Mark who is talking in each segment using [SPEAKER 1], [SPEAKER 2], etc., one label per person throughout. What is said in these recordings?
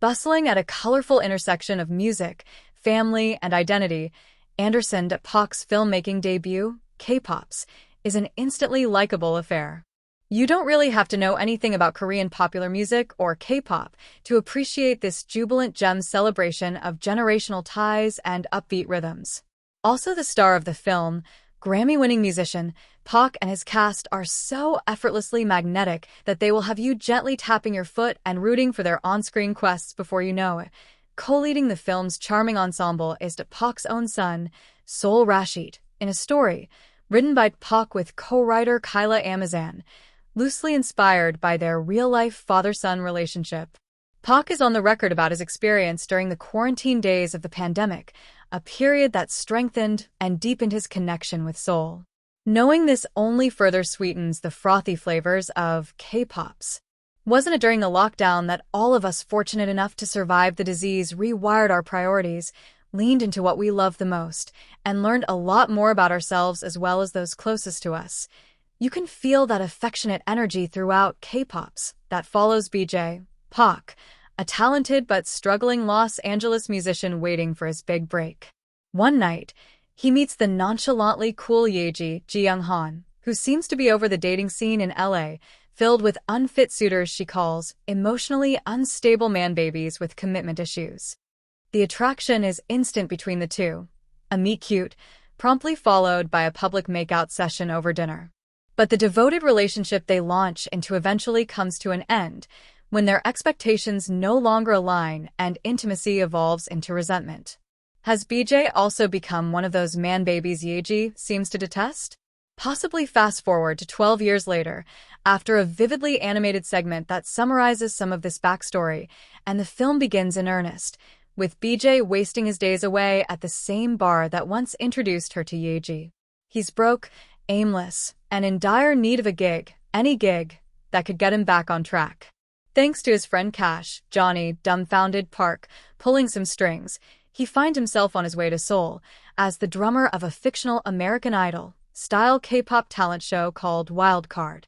[SPEAKER 1] Bustling at a colorful intersection of music, family, and identity, Anderson Park's filmmaking debut, K-Pops, is an instantly likable affair. You don't really have to know anything about Korean popular music or K-pop to appreciate this jubilant gem's celebration of generational ties and upbeat rhythms. Also the star of the film, Grammy-winning musician, Park and his cast are so effortlessly magnetic that they will have you gently tapping your foot and rooting for their on-screen quests before you know it. Co-leading the film's charming ensemble is Park's own son, Sol Rashid, in a story written by Park with co-writer Kyla Amazan, loosely inspired by their real-life father-son relationship. Park is on the record about his experience during the quarantine days of the pandemic, a period that strengthened and deepened his connection with Seoul. Knowing this only further sweetens the frothy flavors of K-Pops. Wasn't it during the lockdown that all of us fortunate enough to survive the disease rewired our priorities, leaned into what we love the most, and learned a lot more about ourselves as well as those closest to us? You can feel that affectionate energy throughout K-Pops that follows Park, a talented but struggling Los Angeles musician waiting for his big break. One night, he meets the nonchalantly cool Yeji Ji-young-han, who seems to be over the dating scene in LA, filled with unfit suitors she calls emotionally unstable man-babies with commitment issues. The attraction is instant between the two, a meet-cute, promptly followed by a public makeout session over dinner. But the devoted relationship they launch into eventually comes to an end, when their expectations no longer align and intimacy evolves into resentment. Has BJ also become one of those man-babies Yeji seems to detest? Possibly fast forward to 12 years later, after a vividly animated segment that summarizes some of this backstory, and the film begins in earnest, with BJ wasting his days away at the same bar that once introduced her to Yeji. He's broke, aimless, and in dire need of a gig, any gig, that could get him back on track. Thanks to his friend Cash, Johnny, dumbfounded Park, pulling some strings, he finds himself on his way to Seoul as the drummer of a fictional American Idol-style K-pop talent show called Wildcard.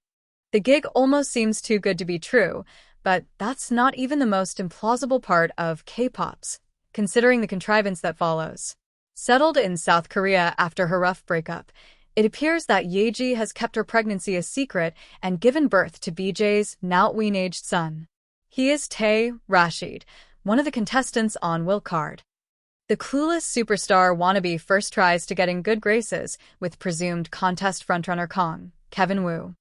[SPEAKER 1] The gig almost seems too good to be true, but that's not even the most implausible part of K-Pops, considering the contrivance that follows. Settled in South Korea after her rough breakup, it appears that Yeji has kept her pregnancy a secret and given birth to BJ's now-teenaged son. He is Tae Rashid, one of the contestants on Wildcard. The clueless superstar wannabe first tries to get in good graces with presumed contest frontrunner Kevin Woo.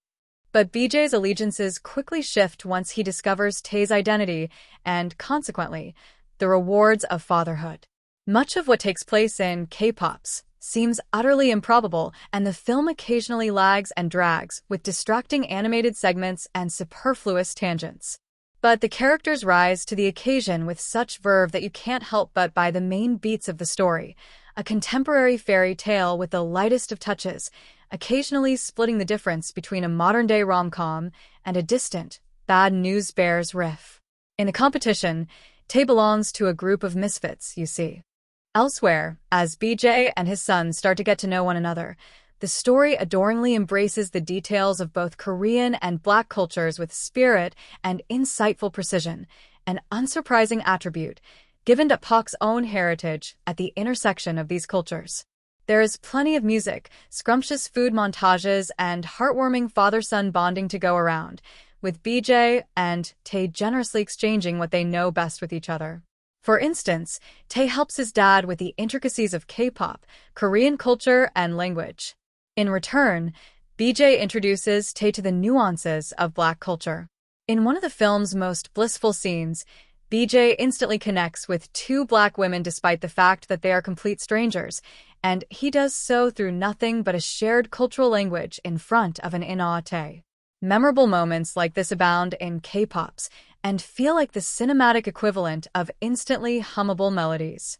[SPEAKER 1] But BJ's allegiances quickly shift once he discovers Tae's identity and, consequently, the rewards of fatherhood. Much of what takes place in K-Pops seems utterly improbable, and the film occasionally lags and drags with distracting animated segments and superfluous tangents. But the characters rise to the occasion with such verve that you can't help but buy the main beats of the story, a contemporary fairy tale with the lightest of touches, occasionally splitting the difference between a modern-day rom-com and a distant, Bad News Bears riff. In the competition, Tae belongs to a group of misfits, you see. Elsewhere, as BJ and his son start to get to know one another, the story adoringly embraces the details of both Korean and Black cultures with spirit and insightful precision, an unsurprising attribute given to Park's own heritage at the intersection of these cultures. There is plenty of music, scrumptious food montages, and heartwarming father-son bonding to go around, with BJ and Tae generously exchanging what they know best with each other. For instance, Tae helps his dad with the intricacies of K-pop, Korean culture, and language. In return, BJ introduces Tae to the nuances of Black culture. In one of the film's most blissful scenes, BJ instantly connects with two Black women despite the fact that they are complete strangers, and he does so through nothing but a shared cultural language in front of an in-awe Tae. Memorable moments like this abound in K-Pops and feel like the cinematic equivalent of instantly hummable melodies.